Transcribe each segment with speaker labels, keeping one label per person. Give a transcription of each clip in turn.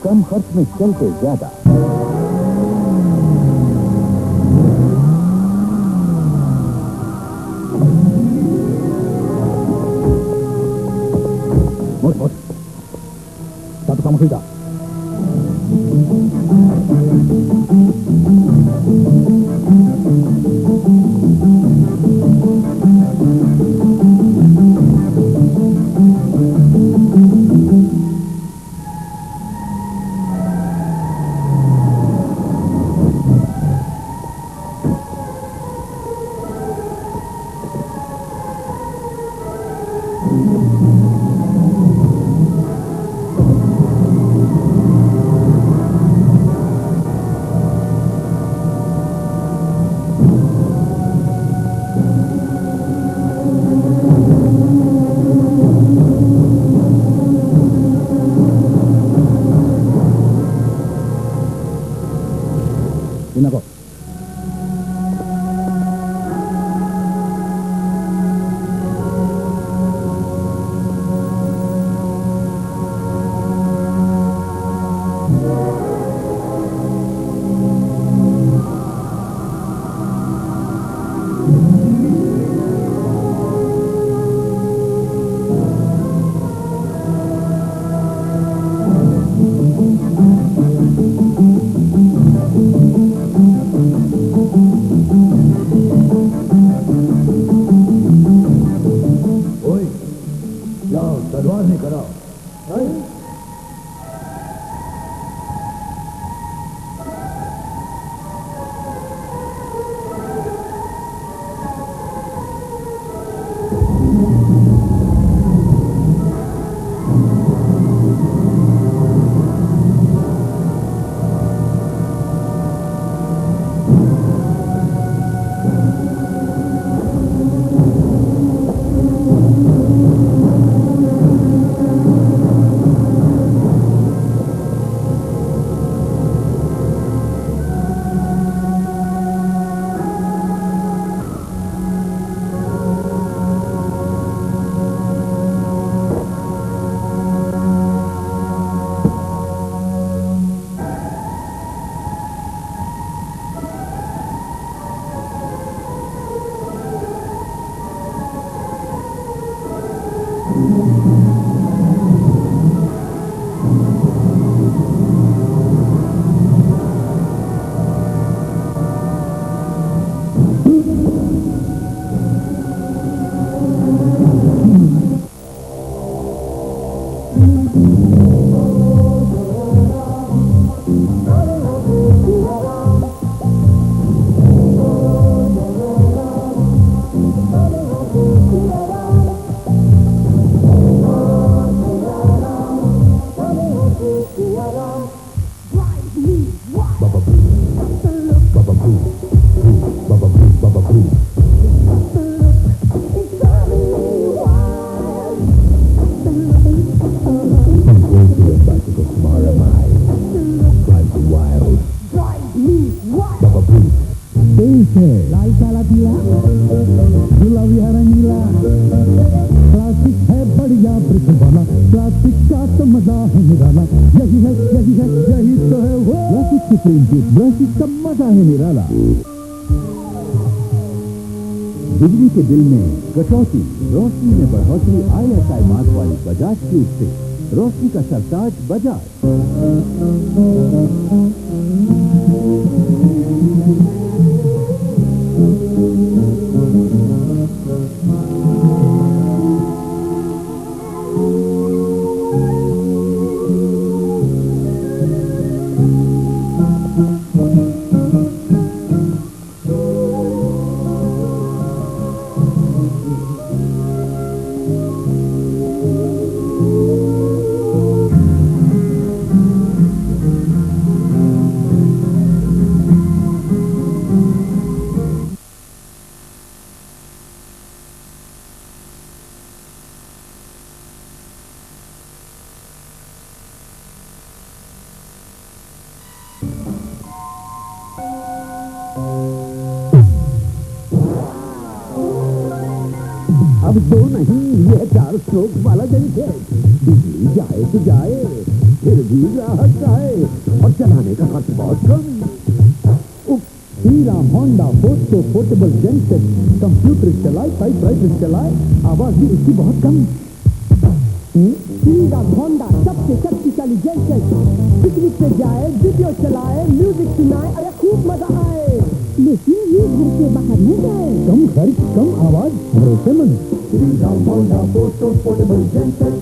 Speaker 1: कम खर्च में चलते ज्यादा। Satu kamu sudah.
Speaker 2: बिजली के बिल में कटौती, रोशनी में बढ़ोतरी ISI मार्क वाली बजाज ट्यूब से। रोशनी का सरताज बजाज। अब दो नहीं, ये 4 स्ट्रोक वाला जेनसेट। बिजली जाए तो जाए, फिर भी ग्राहक जाए, और चलाने का खर्च बहुत कम। हीरा होंडा फोस्टो पोर्टेबल जेनसेट, कंप्यूटर चलाए, टाइपराइटर चलाए, आवाज भी इसकी बहुत कम। हीरा होंडा सबसे शक्तिशाली जेनसेट, पिकनिक पे जाए, वीडियो चलाए, म्यूजिक सुनाए, अरे खूब मजा आए। लेकिन ये घर से बाहर न जाए। कम खर्च, कम आवाज, भरोसेमंद। हीरा होंडा फोस्टो पोर्टेबल जेनसेट।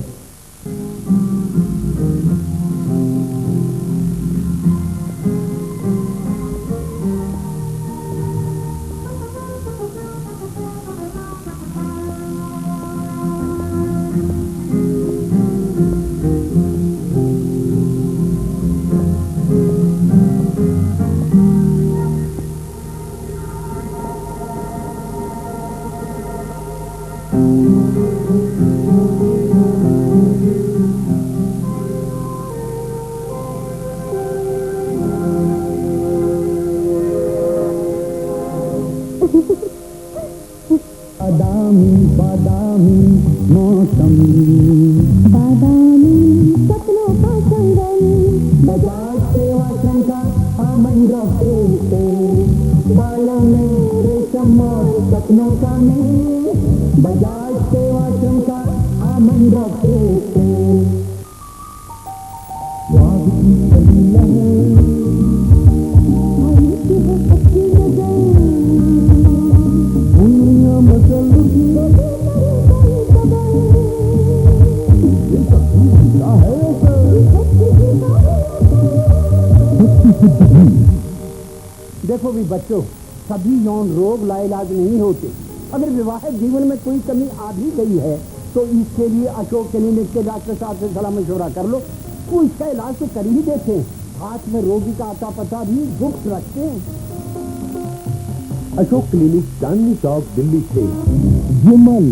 Speaker 2: बादामी बादामी मौसम, बादामी सपनों का संगम, बजाज सेवा श्रम का आमंड रखे, बालों में रेशम और सपनों का मेल, बजाज सेवा श्रम का आमंड रखे। वाह की कली लहर, देखो भी बच्चों, सभी यौन रोग लाइलाज नहीं होते। अगर विवाहित जीवन में कोई कमी आ भी गई है तो इसके लिए अशोक क्लिनिक के डॉक्टर साहब से सलाह मशवरा कर लो, वो इसका इलाज तो कर ही देते हैं। हाथ में रोगी का आता पता भी गुप्त रखते हैं।
Speaker 3: अशोक क्लिनिक, चांदनी चौक, दिल्ली 6।
Speaker 1: विमल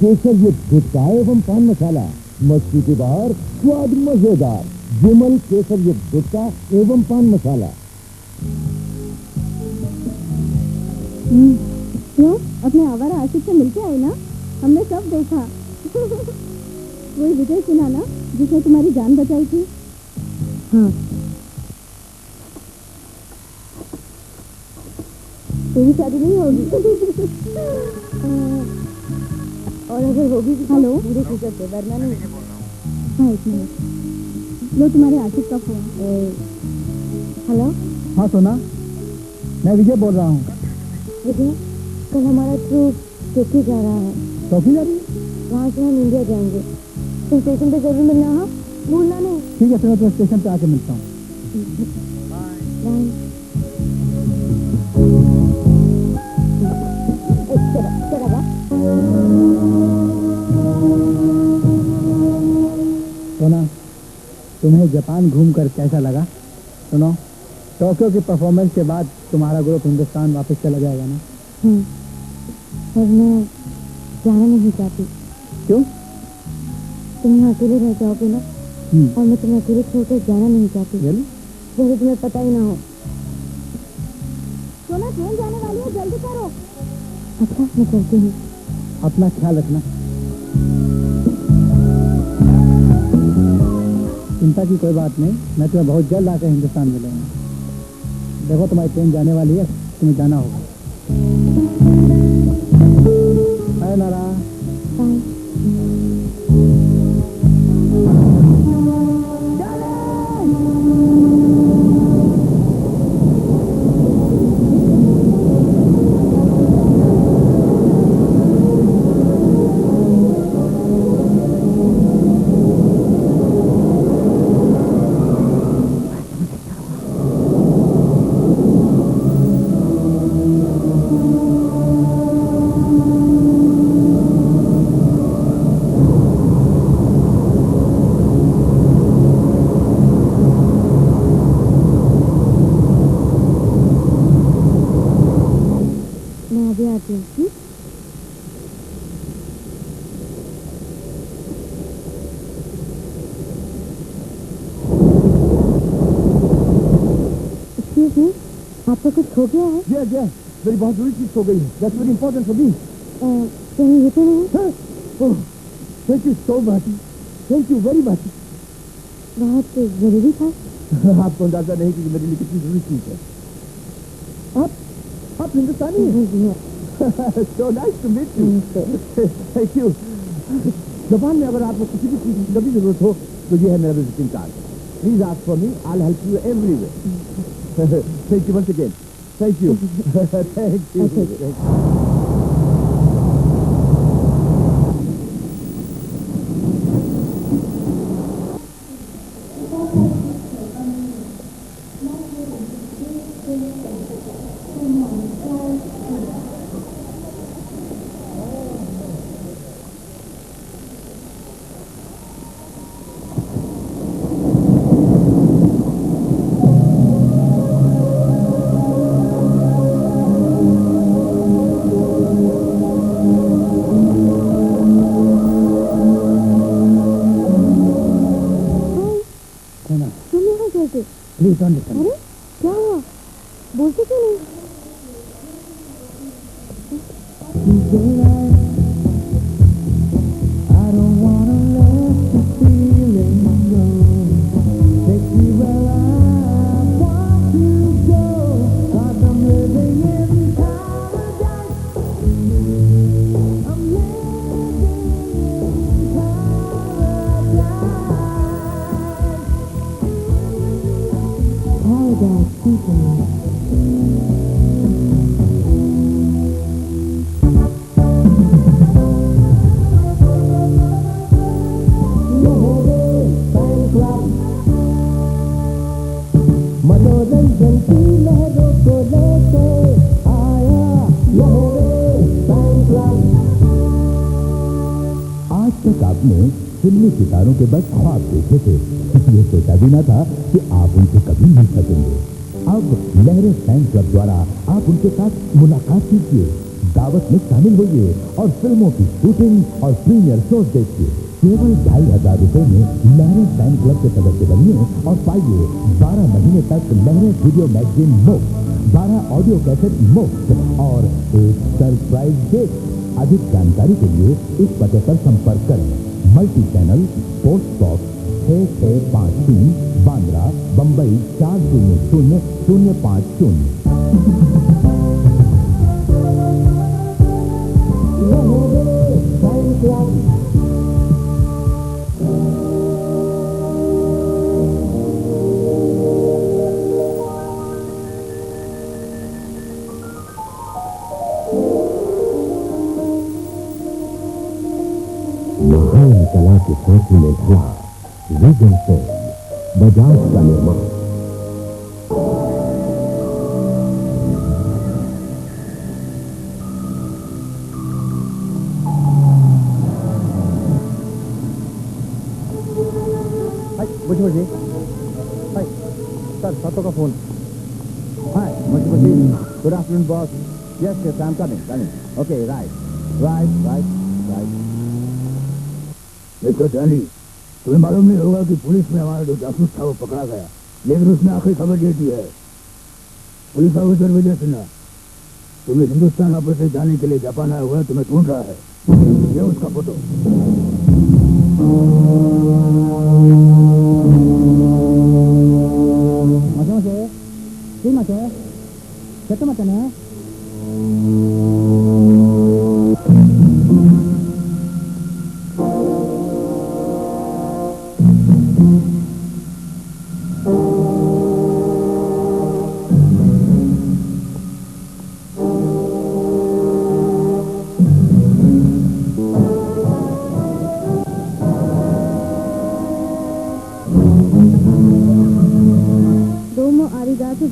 Speaker 1: केसर युक्त गुटखा एवं पान मसाला, मस्ती के बाहर स्वाद मजेदार। विमल केसर युक्त गुटखा एवं पान मसाला।
Speaker 4: क्यों अपने आवारा आशिक से मिलके आई ना? हमने सब देखा। वही विजय सिन्हा ना जिसने तुम्हारी जान बचाई थी? हाँ। तेरी शादी नहीं होगी। और अगर होगी तो हेलो पूरे फ्यूचर से, वरना नहीं। हाँ एक मिनट, लो तुम्हारे आशिक का फोन। हेलो।
Speaker 1: हाँ सोना, मैं विजय बोल रहा हूँ।
Speaker 4: विजय, कल हमारा ट्रूप टोक्यो जा रहा है।
Speaker 1: टोक्यो जा रही है?
Speaker 4: वहाँ से हम इंडिया जाएंगे। तुम स्टेशन पे जरूर मिलना। हाँ भूलना नहीं।
Speaker 1: ठीक है, फिर मैं तो स्टेशन पे आके मिलता हूँ।
Speaker 4: बाय।
Speaker 1: सोना, तुम्हें जापान घूमकर कैसा लगा? सुनो, टोक्यो की परफॉर्मेंस के बाद तुम्हारा ग्रुप हिंदुस्तान वापस चला जाएगा ना?
Speaker 4: पर मैं जाना नहीं चाहती।
Speaker 1: क्यों?
Speaker 4: तुम यहाँ अकेले रह जाओगे ना, और मैं तुम्हें अकेले छोड़कर जाना नहीं चाहती। जैसे तुम्हें पता ही ना हो। सोना, ट्रेन जाने वाली है, जल्दी करो। अच्छा, मैं चलती हूँ।
Speaker 1: अपना ख्याल रखना। चिंता की कोई बात नहीं, मैं तुम्हें बहुत जल्द आकर हिंदुस्तान मिलूंगा। देखो तुम्हारी ट्रेन जाने वाली है, तुम्हें जाना होगा। हाय नारा।
Speaker 4: बाय। आपका कुछ हो गया है?
Speaker 1: मेरी बहुत जरूरी चीज हो गई है। That's very important for me.
Speaker 4: कहीं ये तो नहीं?
Speaker 2: Thank you so much, thank you very much.
Speaker 4: बहुत जरूरी था।
Speaker 2: आपको अंदाजा नहीं कि मेरे लिए कितनी जरूरी चीज है। आप हिंदुस्तानी हैं? So nice to meet you. Thank you. Japan में अगर आपको किसी भी चीज की कभी जरूरत हो तो ये है मेरा visiting card. Please ask for me, I will help you everywhere. Thank you once again. Thank you. Thank you. Please don't listen.
Speaker 4: अरे क्या हुआ, बोलते क्यों नहीं?
Speaker 1: मनोरंजन की लहरों को लेके आया लहरे फैन क्लब। आज तक आपने फिल्मी सितारों के बस ख्वाब देखे थे, ये सोचा भी ना था कि आप उनसे कभी मिल सकेंगे। अब लहरे फैन क्लब द्वारा आप उनके साथ मुलाकात कीजिए, दावत में शामिल होइए और फिल्मों की शूटिंग और प्रीमियर शोज देखिए। केवल 2,500 रुपए में लहरे फैन क्लब के सदस्य बनिए और पाइए 12 महीने तक लहरे वीडियो मैगजीन मुफ्त, 12 ऑडियो कैसेट मुफ्त और एक सरप्राइज गिफ्ट। अधिक जानकारी के लिए इस पते पर संपर्क करें। Multi channel, post box 6653, Bandra, Bombay 400050। महान कला की सांसों में ढला रीगल फिल्म, बजाज का निर्माण।
Speaker 2: मुझे हाय सर, सातों का फोन। हाय मुझे good afternoon boss. Yes yes I am coming. Okay right.
Speaker 1: Mister Danny, तुम्हें मालूम नहीं होगा कि पुलिस में हमारा जो जासूस था वो पकड़ा गया, लेकिन उसने आखिरी खबर दे दी है। पुलिस ऑफिसर विजय सिन्हा तुम्हें हिंदुस्तान वापस से जाने के लिए जापान आया हुआ है, तुम्हें ढूंढ रहा है। ये उसका फोटो।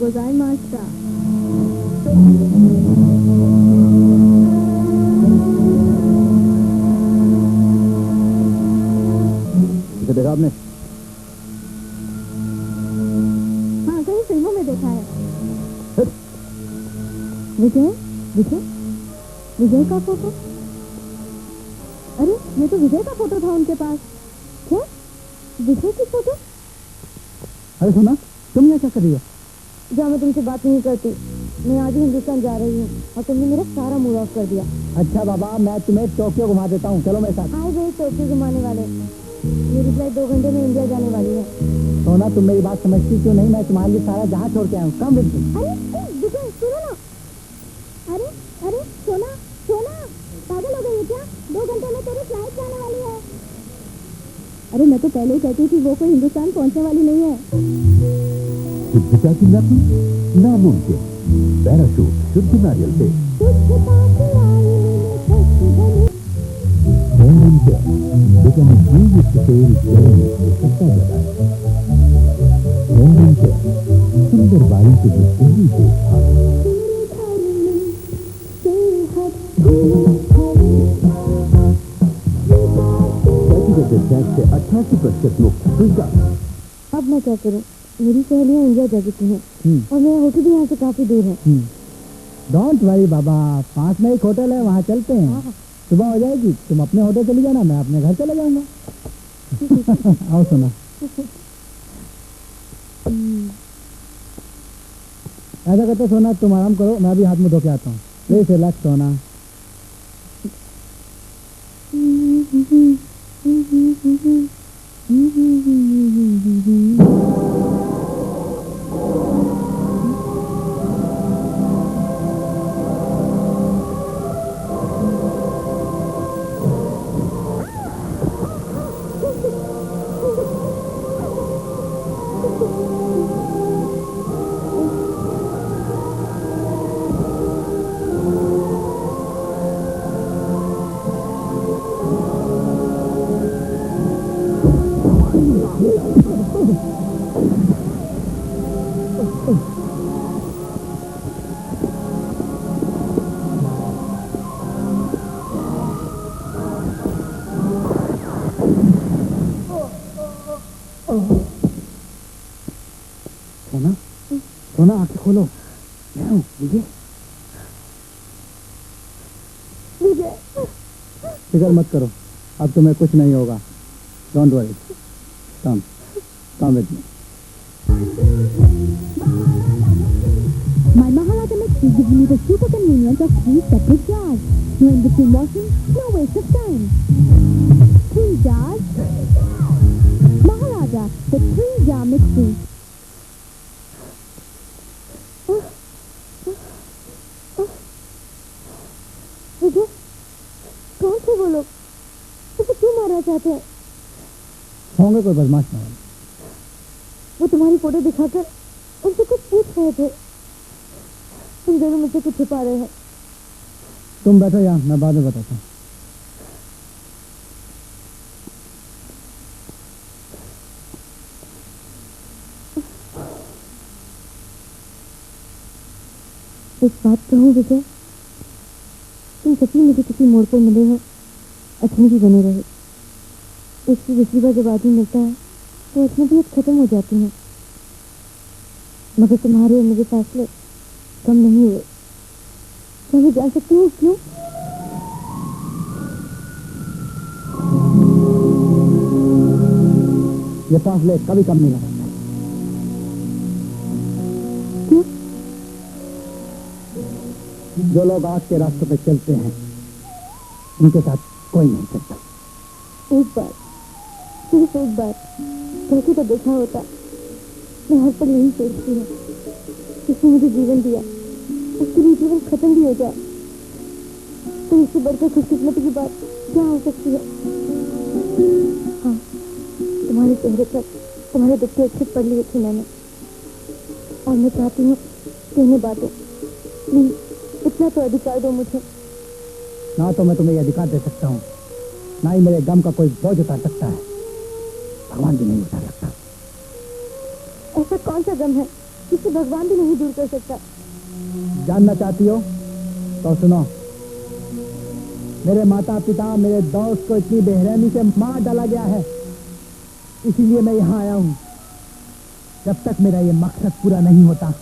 Speaker 4: गोजाइमास्ता।
Speaker 2: इसे देखा आपने?
Speaker 4: हाँ, कई फिल्मों में देखा है। विजय विजय विजय का फोटो। अरे ये तो विजय का फोटो था उनके पास। क्या विजय की फोटो?
Speaker 2: अरे सुना, तुम यहाँ क्या कर रही हो?
Speaker 4: जहाँ मैं तुमसे बात नहीं करती। मैं आज ही हिंदुस्तान जा रही हूँ और तुमने मेरा सारा मूड ऑफ कर दिया।
Speaker 2: अच्छा बाबा, मैं तुम्हें टोक्यो घुमा देता हूँ, चलो मेरे साथ।
Speaker 4: आए गए टोक्यो घुमाने वाले, मेरी फ्लाइट 2 घंटे में इंडिया जाने वाली है।
Speaker 2: सोना, तुम मेरी बात समझती क्यों नहीं? मैं तुम्हारे लिए सारा जहाँ छोड़ के आया हूँ। Come with me.
Speaker 4: अरे विजय सुनो ना। अरे अरे सोना सोना, पागल हो गई है क्या? 2 घंटे में तेरी फ्लाइट जाने वाली है। अरे मैं तो पहले ही कहती थी वो कोई हिंदुस्तान पहुंचने वाली नहीं है।
Speaker 1: शुद्धता की नकल नामुमकिन। पैराशूट शुद्ध नारियल से become a Jesus tale journey से सत्ता बताए। सुंदर बारी से भी सही देखा। से 88% मुक्त स्वीकार।
Speaker 4: अब मैं क्या करूं? मेरी सहेलियां इंडिया जा चुकी हैं और मेरा होटल भी यहाँ से काफी दूर है।
Speaker 2: डोंट वरी बाबा, पास में एक होटल है, वहाँ चलते हैं। सुबह हो जाएगी, तुम अपने होटल चली जाना, मैं अपने घर चला जाऊंगा। आओ सुना। ऐसा करते सोना, तुम आराम करो, मैं अभी हाथ मुंह धो के आता हूँ। प्लीज रिलैक्स सोना। सोना, सोना आंखें खोलो। मैं हूँ विजय।
Speaker 4: विजय,
Speaker 2: फिक्र मत करो, अब तुम्हें कुछ नहीं होगा। Don't worry, come with me.
Speaker 4: my Maharaja Mixi gives me the super convenience of 3 separate jars. No in between washing, no waste of time. 3 jars. Maharaja, the 3-jar Mixi. विजय, कौन थे वो लोग? उसे क्यों मारना चाहते हैं?
Speaker 2: होंगे कोई बदमाश ना।
Speaker 4: वो तुम्हारी फोटो दिखाकर उनसे कुछ पूछ रहे थे। तुम दोनों मुझसे कुछ छुपा रहे हैं।
Speaker 2: तुम बैठो यहाँ, मैं बाद में बताता हूँ।
Speaker 4: एक बात कहूँ विजय, तुम सच में मुझे किसी मोड़ पर मिले हो, अजनबी बने रहे। इसकी दूसरी बार जब आदमी मिलता है तो अजनबियत खत्म हो जाती है, मगर तुम्हारे और मेरे फासले कम नहीं हुए। क्या मैं जान सकती हूँ क्यों?
Speaker 2: ये फासले कभी कम नहीं होगा।
Speaker 4: क्यों?
Speaker 2: जो लोग आज के रास्तों पे चलते हैं, उनके साथ कोई नहीं चलता।
Speaker 4: एक बार, सिर्फ एक बार कहते तो देखा होता। मैं हर पल यही सोचती हूँ, जिसने मुझे जीवन दिया उसके लिए जीवन खत्म भी हो जाए तो इससे बढ़कर खुशकिस्मती की बात क्या हो सकती है? हाँ, तुम्हारे चेहरे पर तुम्हारे दुख के अक्षर पढ़ लिए थे मैंने, और मैं चाहती हूँ कि इन्हें बांटो। प्लीज इतना तो अधिकार दो मुझे।
Speaker 2: ना तो मैं तुम्हें ये अधिकार दे सकता हूँ, ना ही मेरे गम का कोई बोझ उतार सकता है। भगवान भी नहीं उतार सकता।
Speaker 4: ऐसा कौन सा गम है जिसे भगवान भी नहीं दूर कर सकता?
Speaker 2: जानना चाहती हो तो सुनो। मेरे माता पिता, मेरे दोस्त को इतनी बेरहमी से मार डाला गया है, इसीलिए मैं यहाँ आया हूँ। जब तक मेरा ये मकसद पूरा नहीं होता,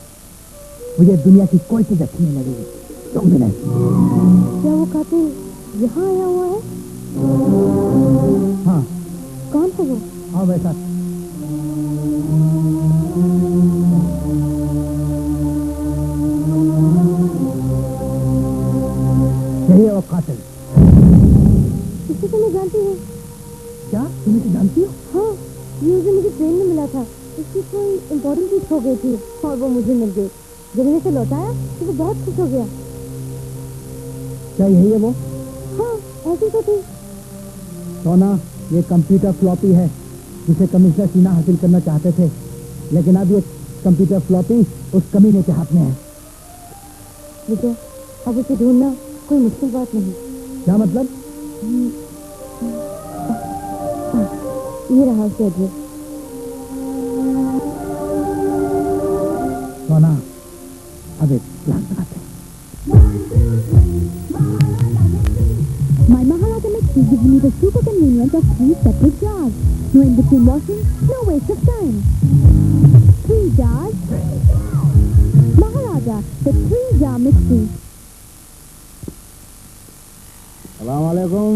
Speaker 2: मुझे दुनिया की कोई चीज अच्छी नहीं लगेगी, तुम भी नहीं।
Speaker 4: क्या वो कातिल यहाँ आया हुआ है?
Speaker 2: हाँ।
Speaker 4: कौन है वो?
Speaker 2: हाँ वैसा।
Speaker 4: जानती हूँ।
Speaker 2: क्या तुम इसे जानती हो?
Speaker 4: हाँ, ये उसे मुझे ट्रेन में मिला था। उसकी कोई इम्पोर्टेंट चीज खो गई थी और वो मुझे मिल गई। जब मैंने इसे लौटाया तो वो बहुत खुश हो गया।
Speaker 2: क्या यही है वो?
Speaker 4: हाँ, ऐसी तो थी।
Speaker 2: सोना, ये कंप्यूटर फ्लॉपी है जिसे कमिश्नर सिन्हा हासिल करना चाहते थे, लेकिन अब ये कंप्यूटर फ्लॉपी उस कमीने के हाथ में है।
Speaker 4: विजय, अब उसे ढूंढना कोई मुश्किल बात नहीं।
Speaker 2: क्या मतलब?
Speaker 4: ये रहा उसका एड्रेस।
Speaker 2: सोना, अब एक प्लान बनाते हैं।
Speaker 5: My Maharaja Mixi gives me the super convenience of 3 separate jars. No in between washing, no waste of time. 3 jars. Maharaja, the 3-jar Mixi.
Speaker 2: अस्सलामुअलैकुम।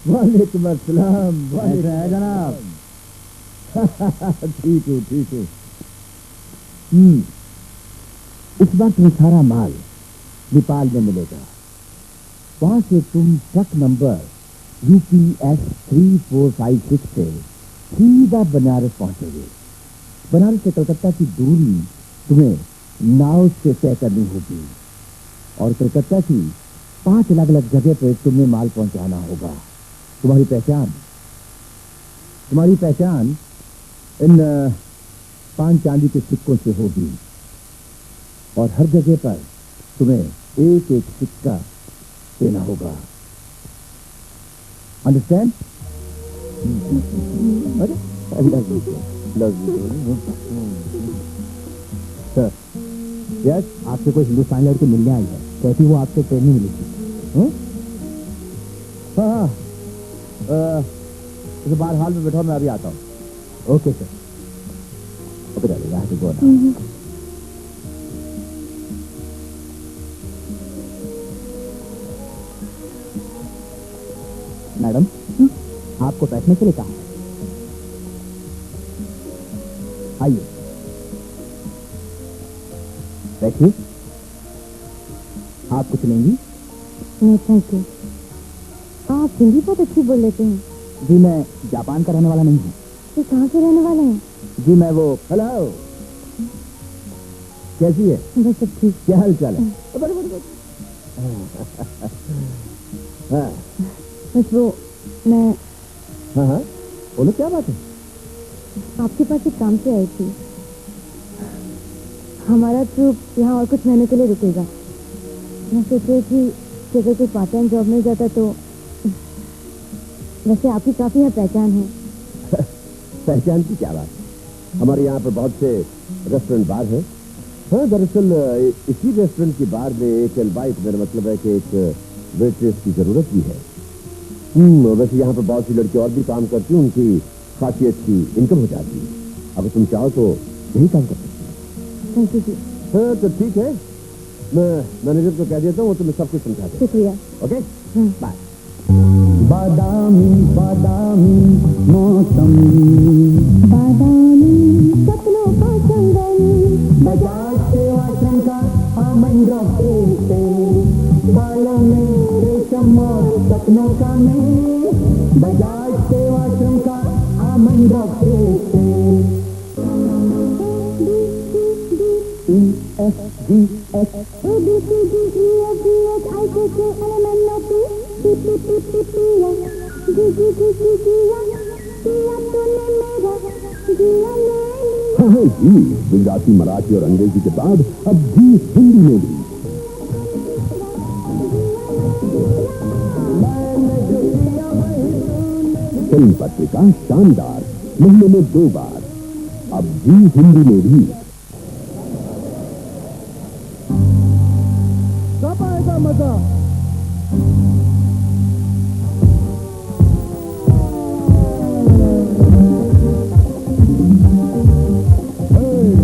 Speaker 2: वालेकुम अस्सलाम। कैसे है जनाब? ठीक हूँ, ठीक हूँ। इस बार तुम्हें सारा माल नेपाल में मिलेगा। वहां से तुम ट्रक नंबर UPS 3456 से सीधा बनारस पहुंचोगे। बनारस से कलकत्ता की दूरी तुम्हें नाव से तय करनी होगी और कलकत्ता की 5 अलग अलग जगह पर तुम्हें माल पहुंचाना होगा। तुम्हारी पहचान इन 5 चांदी के सिक्कों से होगी और हर जगह पर तुम्हें एक एक सिक्का देना होगा। अंडरस्टैंड? सर, यस, आपसे कोई हिंदुस्तानी लड़की मिलने आई है। कहती वो आपसे ट्रेन नहीं मिली थी। हाँ, इसे बाहर हाल में बैठो, मैं अभी आता हूँ। Okay sir. ओके डालिए, यहाँ से गो ना। मैडम, आपको बैठने के लिए कहा। आइए, बैठिए। आप कुछ लेंगी?
Speaker 4: नहीं, थैंक यू। आप हिंदी बहुत अच्छी बोल लेते हैं।
Speaker 2: जी, मैं जापान का रहने वाला नहीं हूँ।
Speaker 4: तो कहाँ से रहने वाले हैं?
Speaker 2: जी, मैं वो। हेलो, कैसी है?
Speaker 4: बस सब ठीक।
Speaker 2: क्या हाल चाल है? हाँ
Speaker 4: बस वो मैं
Speaker 2: हाँ हाँ, बोलो, क्या बात है?
Speaker 4: आपके पास एक काम से आई थी। हमारा ट्रूप यहाँ और कुछ महीनों के लिए रुकेगा। मैं सोच रही थी कि अगर कोई पार्ट टाइम जॉब मिल जाता तो। वैसे आपकी काफी यहाँ पहचान है।
Speaker 2: पहचान की क्या बात? हमारे यहाँ पर बहुत से रेस्टोरेंट बार हैं। हाँ, दरअसल इसी रेस्टोरेंट की बार में एक एल्बाइट, मेरा मतलब है कि एक वेट्रेस की जरूरत भी है। वैसे यहाँ पर बहुत सी लड़कियां और भी काम करती हैं, उनकी काफी अच्छी इनकम हो जाती है। अगर तुम चाहो तो यही काम कर सकते।
Speaker 4: थैंक यू जी।
Speaker 2: हाँ, तो ठीक है, मैं मैनेजर को कह देता हूँ, वो तुम्हें सब कुछ समझा देगा।
Speaker 4: शुक्रिया।
Speaker 2: Okay, bye. बादामी बादामी मौसम,
Speaker 5: बादामी सपनों का संगम,
Speaker 2: बजाज सेवा श्रम का आमंद्र से बालों में रेशम और सपनों का में, बजाज सेवा श्रम का आमंद्र से EFGH गुजराती, मराठी और अंग्रेजी के बाद अब भी हिंदी में भी। फिल्म पत्रिका शानदार, महीने में 2 बार, अब भी हिंदी में भी। कब आएगा मजा?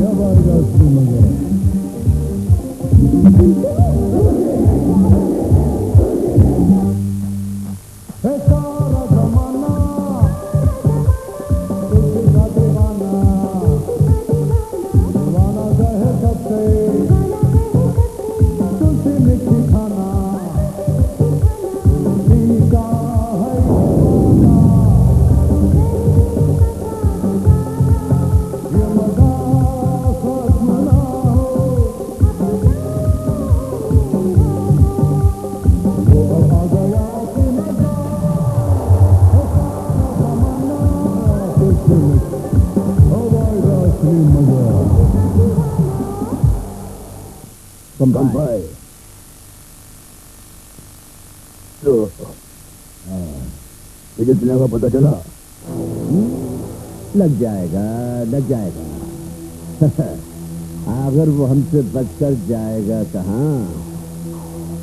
Speaker 2: अब आएगा उसकी मजा। सारा जमाना उसका दीवाना, दीवाना कहे सबसे तुलसी मिट्टी खाना, तुलसी का है भाई। तो विजय सिन्हा का पता चला? लग जाएगा, लग जाएगा। अगर वो हमसे बचकर जाएगा कहाँ,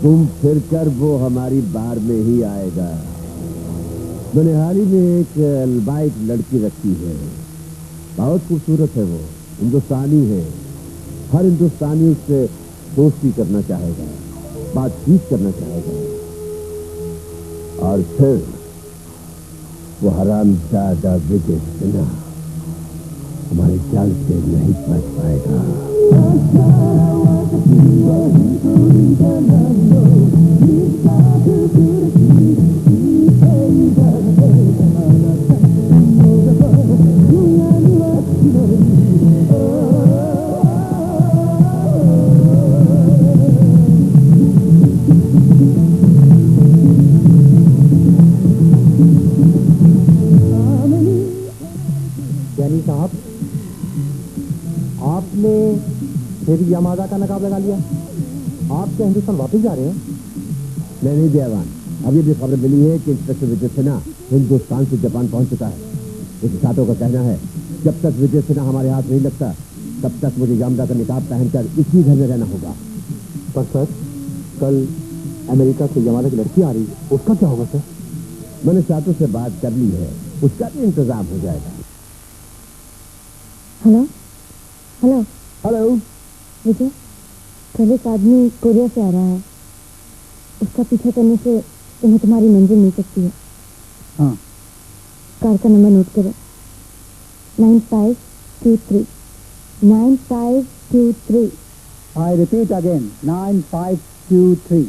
Speaker 2: तुम फिर कर वो हमारी बार में ही आएगा। मैंने हाल ही में एक अल्बाइट लड़की रखी है, बहुत खूबसूरत है वो, हिंदुस्तानी है। हर हिंदुस्तानी उससे दोस्ती करना चाहेगा, बातचीत करना चाहेगा, और फिर वो हरामजादा विजय सिन्हा हमारे जाल से नहीं बच पाएगा।
Speaker 6: साहब, आपने फिर यमादा का नकाब लगा लिया। आप क्या हिंदुस्तान वापस जा रहे हैं?
Speaker 2: नहीं देवान, अभी भी खबर मिली है कि इंस्पेक्टर विजय सिन्हा हिंदुस्तान से जापान पहुंच चुका है। इस छात्रों का कहना है जब तक विजय सिन्हा हमारे हाथ नहीं लगता तब तक मुझे यमादा का निकाब पहनकर इसी घर में रहना होगा।
Speaker 6: पर सर, कल अमेरिका से यमादा की लड़की आ रही है, उसका क्या होगा सर?
Speaker 2: मैंने छात्रों से बात कर ली है, उसका भी इंतजाम हो जाएगा।
Speaker 4: हेलो हेलो
Speaker 2: हेलो
Speaker 4: विजय, कल एक आदमी कोरिया से आ रहा है। उसका पीछा करने से तुम्हें तुम्हारी मंजिल मिल सकती है।
Speaker 6: हाँ,
Speaker 4: कार का नंबर नोट करो, 9523 9523।
Speaker 6: I repeat again, 9523।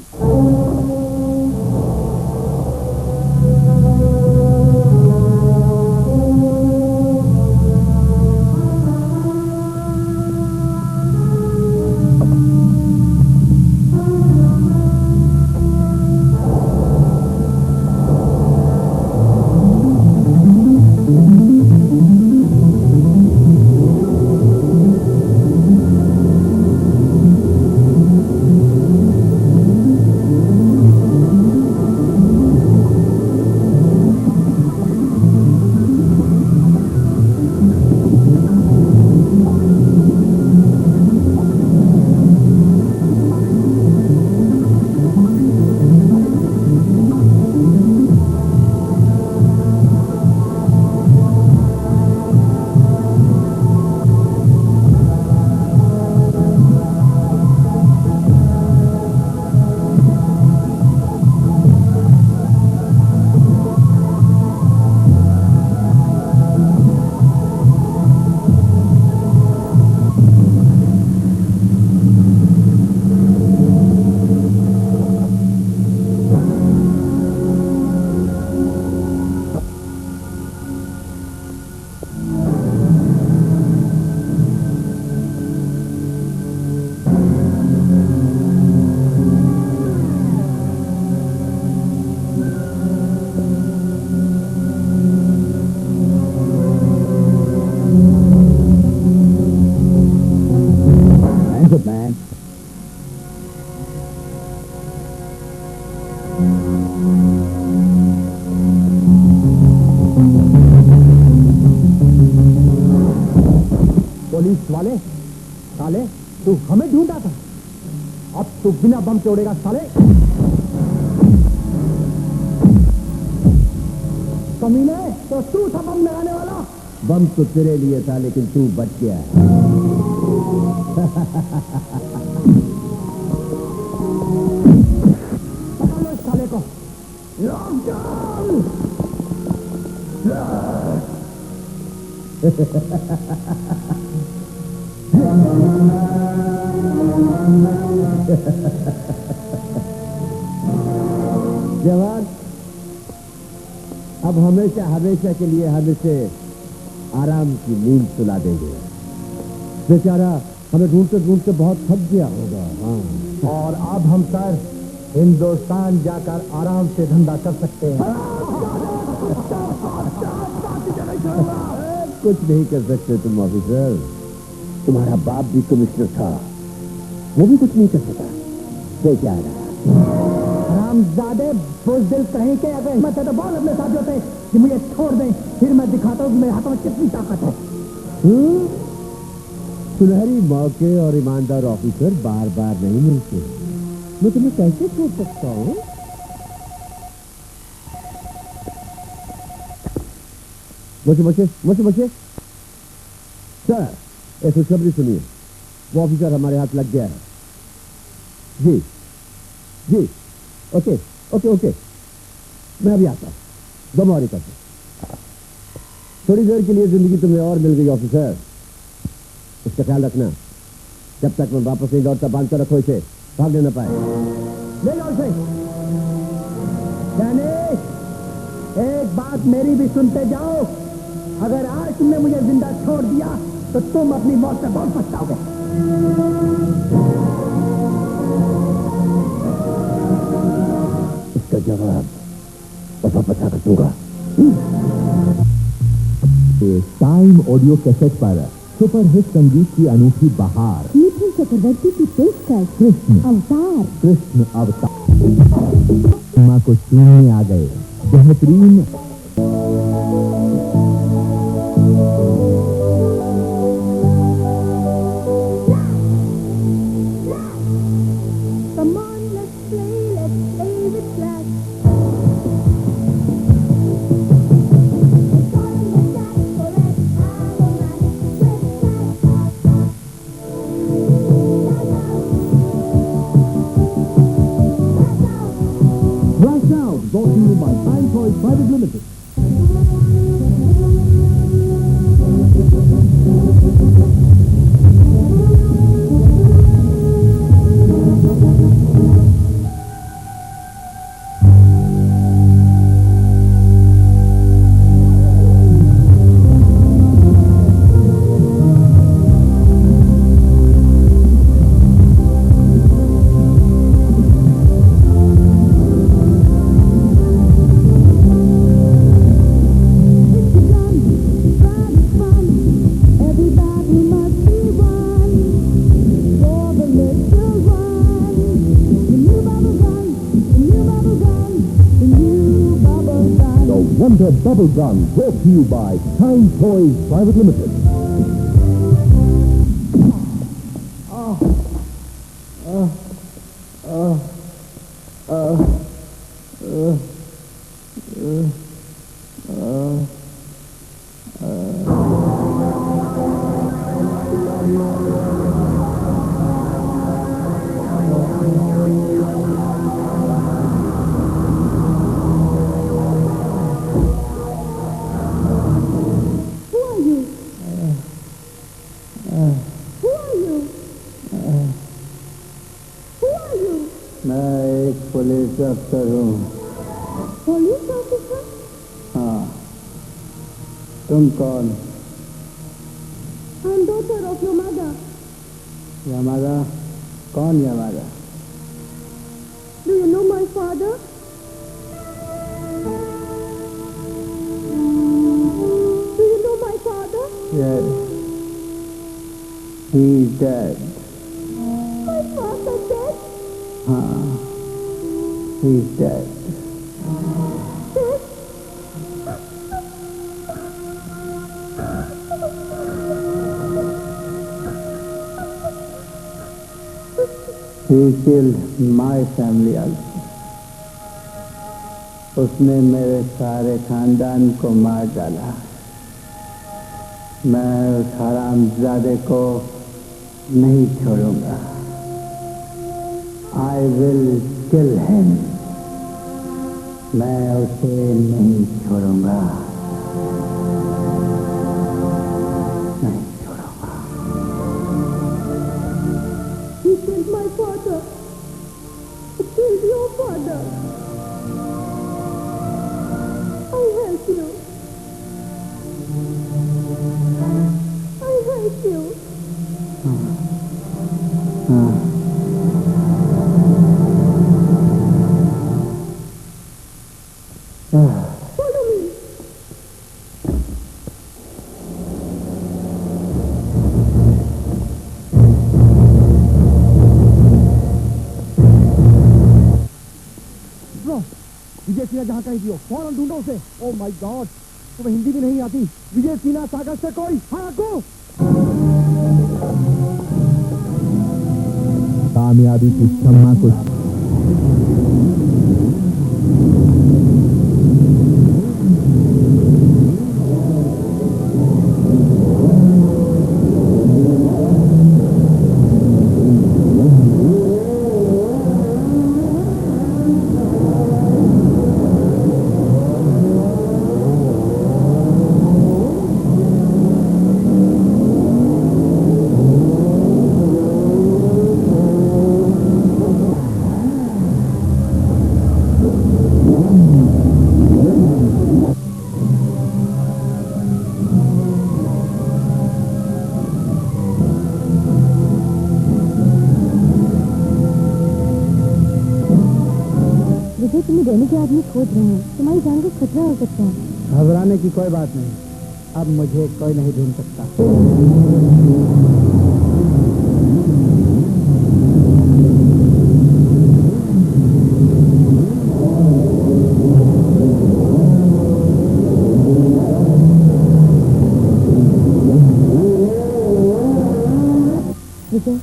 Speaker 6: पुलिस वाले साले, तू हमें ढूंढा था, अब तू बिना बम के उड़ेगा साले। कमीने, तो तू था बम लगाने वाला।
Speaker 2: बम तो तेरे लिए था लेकिन तू बच गया।
Speaker 6: पकड़ लो इस साले को।
Speaker 2: जवान, अब हमेशा हमेशा के लिए हम इसे आराम की नींद सुला देंगे। बेचारा हमें ढूंढते ढूंढते बहुत थक गया होगा। हाँ,
Speaker 6: और अब हम सर हिंदुस्तान जाकर आराम से धंधा कर सकते हैं।
Speaker 2: कुछ नहीं कर सकते तुम ऑफिसर, तुम्हारा बाप भी कमिश्नर था वो भी कुछ नहीं कर सका। बेचारा
Speaker 6: हरामजादे बुज़दिल कहीं के, अगर हिम्मत है तो बोल अपने साथियों से कि मुझे छोड़ दें, फिर मैं दिखाता हूँ कि मेरे हाथों में कितनी ताकत है।
Speaker 2: सुनहरी मौके और ईमानदार ऑफिसर बार बार नहीं मिलते। मैं तुम्हें कैसे छोड़ सकता हूँ? मुझे सर, एक खुशखबरी सुनिए। वो ऑफिसर हमारे हाथ लग गया है। जी जी, ओके, मैं अभी आता हूँ। गमौरी कर थोड़ी देर के लिए जिंदगी तुम्हें और मिल गई ऑफिसर, उसका ख्याल रखना। जब तक मैं वापस नहीं लौटता बांध कर रखो इसे, भागने न पाए।
Speaker 6: ले जाओ इसे। एक बात मेरी भी सुनते जाओ, अगर आज तुमने मुझे जिंदा छोड़ दिया तो तुम अपनी मौत से बहुत पछताओगे।
Speaker 2: इसका जवाब पता कर दूंगा।
Speaker 1: टाइम ऑडियो कैसेट पर सुपर हिट संगीत की अनूठी बहार,
Speaker 5: मिथुन चक्रवर्ती की पेशकश
Speaker 1: कृष्ण
Speaker 5: अवतार।
Speaker 1: माँ को चूमने आ गए बेहतरीन
Speaker 5: Come on, let's play with flash.
Speaker 2: Rush Out, brought to you by Time Toys Private Limited. Wonder Bubble Gun, brought to you by Time Toys Private Limited.
Speaker 6: मैं एक पुलिस अफसर हूँ।
Speaker 5: Police officer?
Speaker 6: हाँ, तुम कौन?
Speaker 5: I'm daughter of Yamada.
Speaker 6: यमादा? कौन यमादा?
Speaker 5: Do you know my father? Do you know my father?
Speaker 6: Yes. He's dead.
Speaker 5: My father dead?
Speaker 6: हाँ, he's dead.
Speaker 5: Dead?
Speaker 6: He killed my family also. उसने मेरे सारे खानदान को मार डाला। मैं उस हरामजादे को नहीं छोड़ूंगा। I will kill him. मैं उसे नहीं छोड़ूंगा। नहीं छोड़ूंगा।
Speaker 5: He killed my father. He killed your father. I hate you. I hate you. Follow me.
Speaker 6: गया जहाँ कहीं भी हो, फौरन ढूंढो उसे। ओह माय गॉड, तुम्हें हिंदी भी नहीं आती। विजय सिन्हा सागर से कोई? हाँ को
Speaker 1: कामयाबी की शम्मा को
Speaker 4: तुम्हें देने के आदमी खोज रहे हैं, तुम्हारी जान को खतरा हो सकता है।
Speaker 6: घबराने की कोई बात नहीं, अब मुझे कोई नहीं ढूंढ सकता।
Speaker 4: विजय,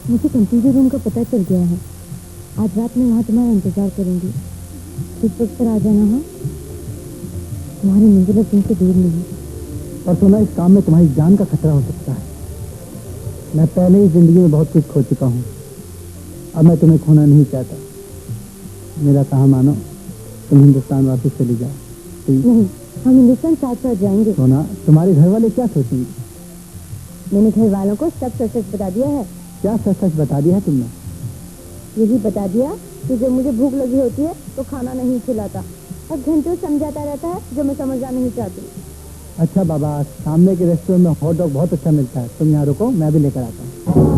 Speaker 4: मुझे कंप्यूटर रूम का पता चल गया है। आज रात में वहाँ तुम्हारा इंतजार करूंगी। इस वक्त पर आ जाना। हाँ, तुम्हारी मंजिल तुमसे दूर नहीं।
Speaker 6: और सुना, इस काम में तुम्हारी जान का खतरा हो सकता है। मैं पहले ही जिंदगी में बहुत कुछ खो चुका हूँ, अब मैं तुम्हें खोना नहीं चाहता। मेरा कहा मानो, तुम हिंदुस्तान वापस चली जाओ।
Speaker 4: नहीं, हम हिंदुस्तान साथ साथ जाएंगे।
Speaker 6: सोना, तुम्हारे घर वाले क्या सोचेंगे?
Speaker 4: मैंने घर वालों को सब सच सच बता दिया है।
Speaker 6: क्या सच सच बता दिया है तुमने?
Speaker 4: यही बता दिया कि जब मुझे भूख लगी होती है तो खाना नहीं खिलाता और घंटों समझाता रहता है जो मैं समझना नहीं चाहती।
Speaker 6: अच्छा बाबा, सामने के रेस्टोरेंट में हॉट डॉग बहुत अच्छा मिलता है, तुम यहाँ रुको, मैं भी लेकर आता हूँ।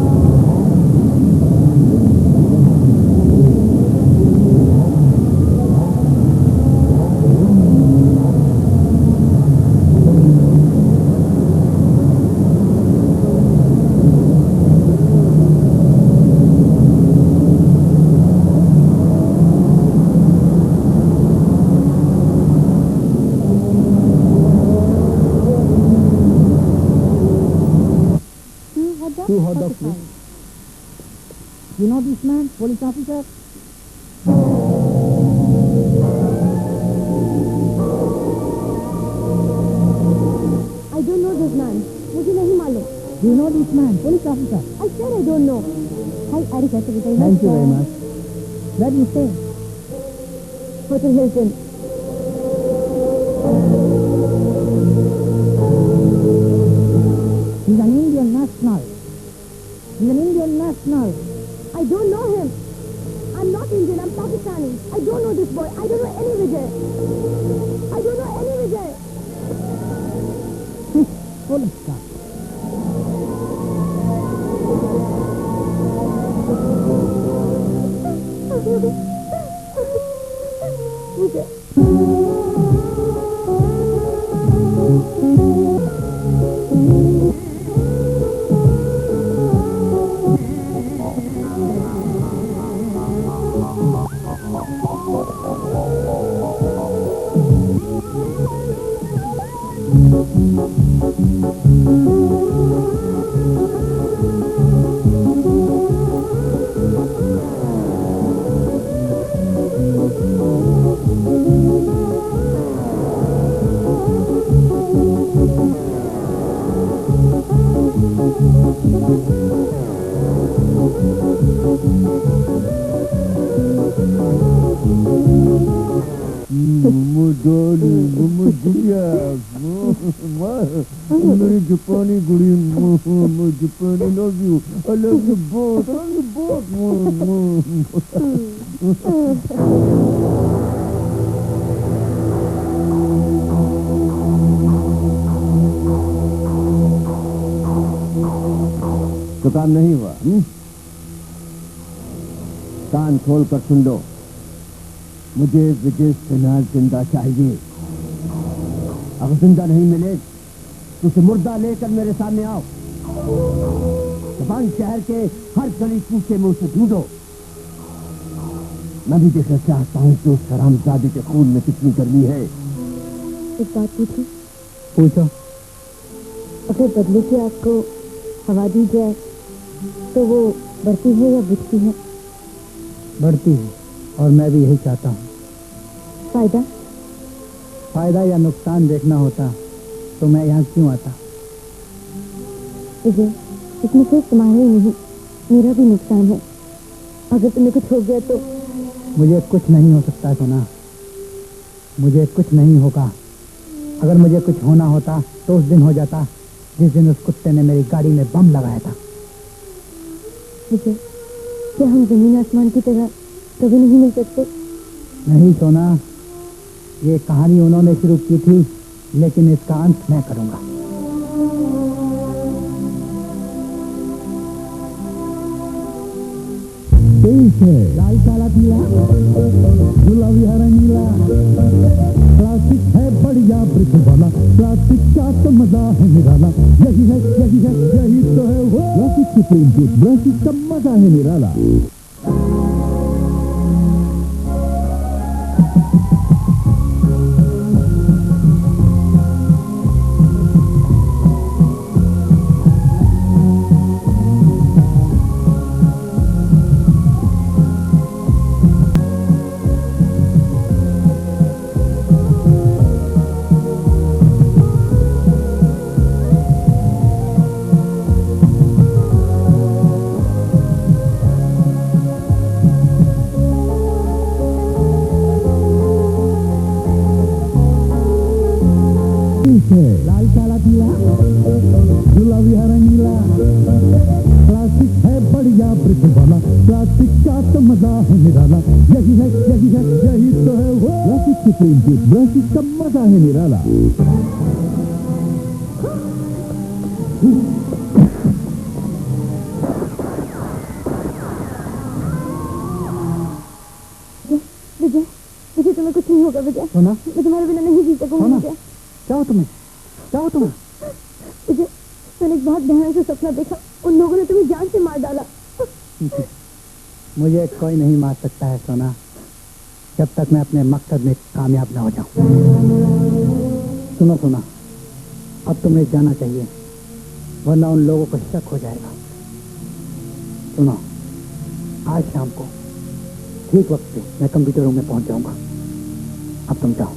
Speaker 6: Two hot dogs, please. You know this man, police officer?
Speaker 4: I don't know this man. मुझे नहीं मालूम।
Speaker 6: You know this man, police officer?
Speaker 4: I said I don't know. Hi, arigato gozaimasu.
Speaker 6: Thank you very much. Where do you stay?
Speaker 4: Hotel Hilton.
Speaker 6: He's an Indian national. He's an Indian national.
Speaker 4: I don't know him. I'm not Indian. I'm Pakistani. I don't know this boy. I don't know any Vijay. I don't know any Vijay.
Speaker 6: Police car.
Speaker 4: Vijay.
Speaker 2: मेरी जापानी गुड़ी, जापानी love you, I love you both, I love you both. तो काम नहीं हुआ? कान खोल कर सुन लो, मुझे विजय सिन्हा जिंदा चाहिए। अगर जिंदा नहीं मिले तो उसे मुर्दा लेकर मेरे सामने आओ। तबांग शहर के हर गली कूचे में उसे ढूंढो। मैं भी देखना चाहता हूँ कि उस हरामजादे के खून में कितनी गर्मी है।
Speaker 4: एक बात पूछूं?
Speaker 6: पूछो।
Speaker 4: अगर बदले से आपको हवा दी जाए तो वो बढ़ती है या बुझती है?
Speaker 6: बढ़ती है, और मैं भी यही चाहता हूँ।
Speaker 4: फायदा?
Speaker 6: फायदा या नुकसान देखना होता तो मैं यहाँ क्यों आता?
Speaker 4: विजय, इसमें सिर्फ तुम्हारा ही नहीं, मेरा भी नुकसान है। अगर तुम्हें कुछ हो गया तो?
Speaker 6: मुझे कुछ नहीं हो सकता सोना, मुझे कुछ नहीं होगा। अगर मुझे कुछ होना होता तो उस दिन हो जाता जिस दिन उस कुत्ते ने मेरी गाड़ी में बम लगाया था।
Speaker 4: विजय, क्या हम जमीन आसमान की तरह कभी नहीं मिल सकते?
Speaker 6: नहीं सोना, ये कहानी उन्होंने शुरू की थी, लेकिन इसका अंत मैं करूंगा।
Speaker 1: लाल काला पीला गुलाबी हरा नीला, प्लास्टिक है बढ़िया ब्रिज वाला, प्लास्टिक का तो मजा है निराला। यही है यही तो है वो प्लास्टिक सुप्रीम जूस, प्लास्टिक का मजा है निराला। लाल काला पीला गुलाबी हरा नीला, प्लास्टिक है बढ़िया ब्रिज वाला, प्लास्टिक का तो मजा है निराला। यही है यही तो है वो प्लास्टिक सुप्रीम जूस, प्लास्टिक का मजा है निराला।
Speaker 4: विजय, विजय तुम्हें कुछ नहीं होगा विजय।
Speaker 6: सोना,
Speaker 4: मैं तुम्हारे बिना नहीं जी सकूंगी विजय।
Speaker 6: क्या हो तुम्हें?
Speaker 4: विजय, मैंने एक बहुत भयानक सा सपना देखा, उन लोगों ने तुम्हें जान से मार डाला।
Speaker 6: मुझे कोई नहीं मार सकता है सोना, जब तक मैं अपने मकसद में कामयाब ना हो जाऊं। सुनो सोना, अब तुम्हें जाना चाहिए, वरना उन लोगों को शक हो जाएगा। सुनो, आज शाम को ठीक वक्त पे मैं कंप्यूटर रूम में पहुंच जाऊंगा। अब तुम जाओ।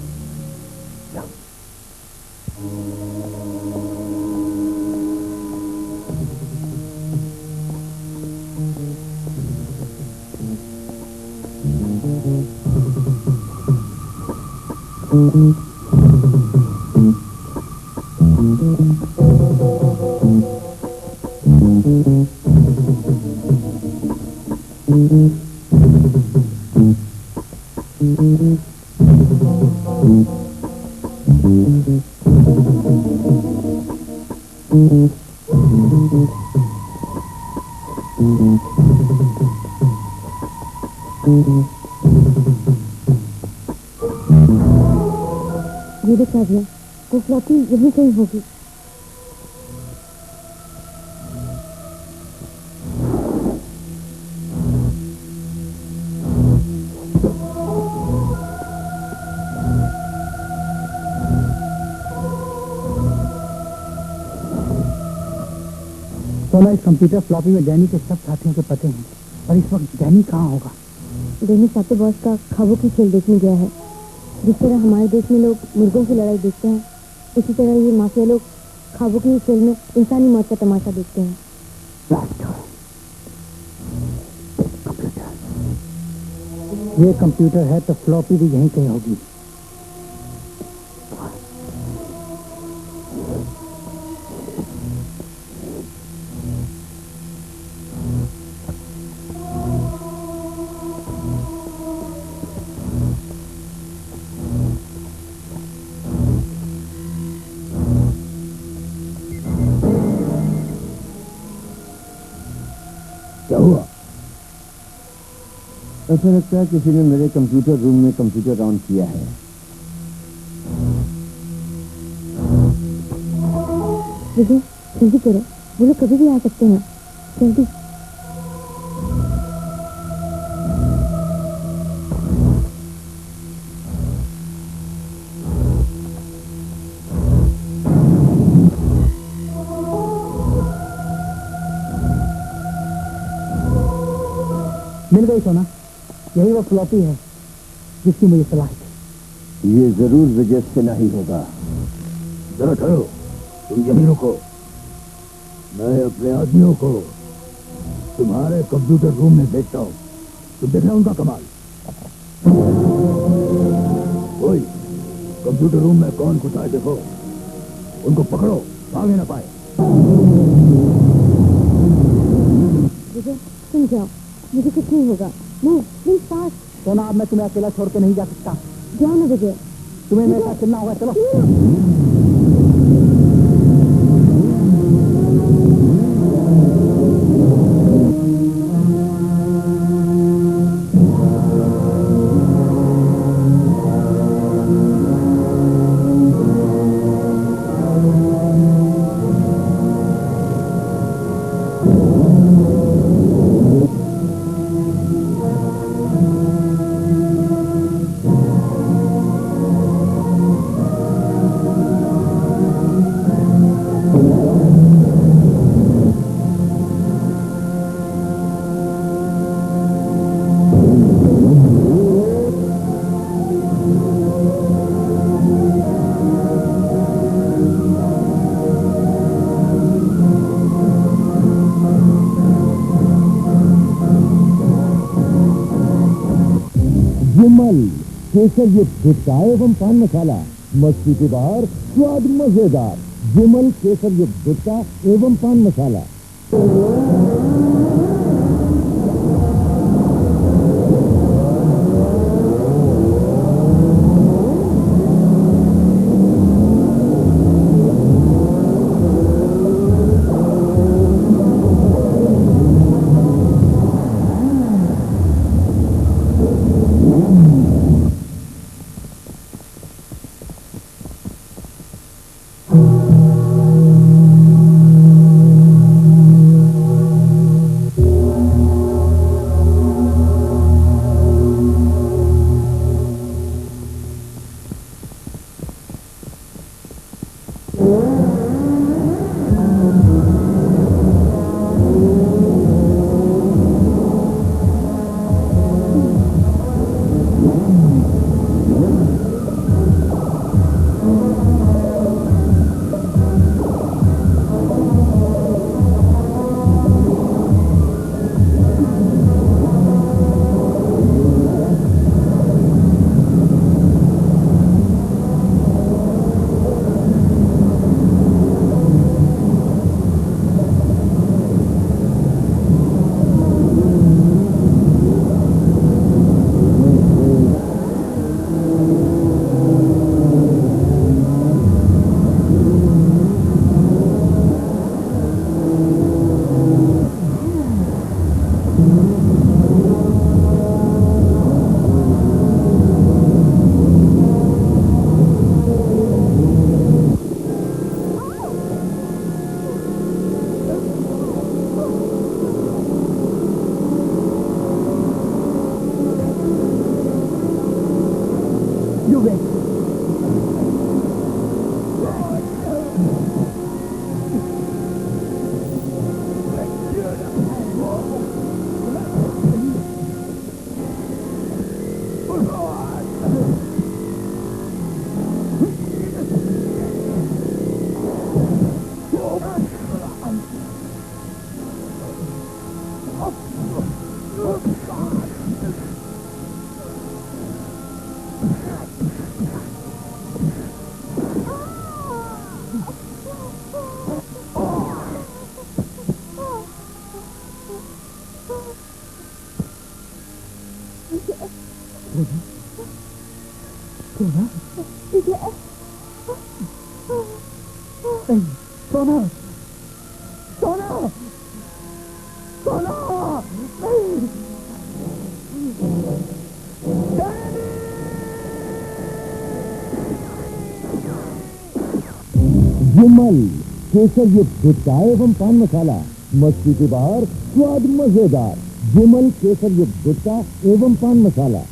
Speaker 4: ये देखा दिया, वो फ्लॉपी यहीं कहीं होगी।
Speaker 6: सोना, इस कंप्यूटर फ्लॉपी में डैनी के सब साथियों के पते हैं, पर इस वक्त डैनी कहाँ होगा?
Speaker 4: डैनी सातो बॉस का ख्वाबों की खेल देखने गया है। जिस तरह हमारे देश में लोग मुर्गों की लड़ाई देखते हैं, इसी तरह ये माफिया लोग ख्वाबों की खेल में इंसानी मौत का तमाशा देखते हैं।
Speaker 6: ये कंप्यूटर है तो फ्लॉपी भी यहीं कहीं होगी।
Speaker 2: क्या हुआ? ऐसा लगता है किसी ने मेरे कंप्यूटर रूम में कंप्यूटर ऑन किया है।
Speaker 4: विजय, जल्दी करो, वो लोग कभी भी आ सकते हैं। जल्दी।
Speaker 6: मिल गई सोना, यही वो फ्लॉपी है जिसकी मुझे सलाह थी।
Speaker 2: ये जरूर विजय से नहीं होगा। जरा ठहरो, तुम यहीं रुको। मैं अपने आदमियों को तुम्हारे कंप्यूटर रूम में भेजता हूँ। तुम देखना उनका कमाल। ओए, कंप्यूटर रूम में कौन घुसा है देखो, उनको पकड़ो, भागे ना पाए।
Speaker 4: विजय तुम जाओ, मुझे कुछ नहीं होगा। No please pass.
Speaker 6: सोना अब मैं तुम्हें अकेला छोड़ के नहीं जा सकता।
Speaker 4: जाओ ना विजय।
Speaker 6: तुम्हें मेरे साथ चलना होगा, चलो।
Speaker 1: विमल केसर युक्त गुटखा एवं पान मसाला, मस्ती के बाहर स्वाद मजेदार। विमल केसर युक्त गुटखा एवं पान मसाला।
Speaker 6: सोना, सोना, सोना, नहीं।
Speaker 1: विमल केसर युक्त गुटखा एवं पान मसाला, मस्ती के बाहर स्वाद मजेदार। विमल केसर युक्त गुटखा एवं पान मसाला।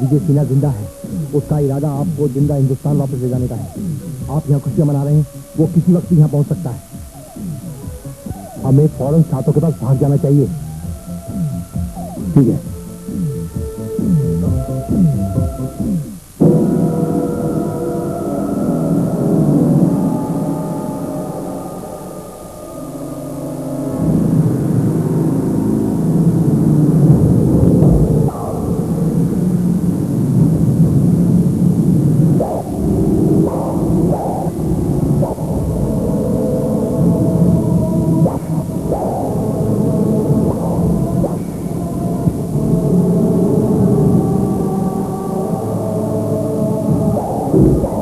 Speaker 2: विजय सिन्हा जिंदा है। उसका इरादा आपको जिंदा हिंदुस्तान वापस ले जाने का है। आप यहाँ खुशियां मना रहे हैं, वो किसी वक्त भी यहाँ पहुंच सकता है। हमें फौरन छात्रों के पास भाग जाना चाहिए। ठीक है।
Speaker 1: है।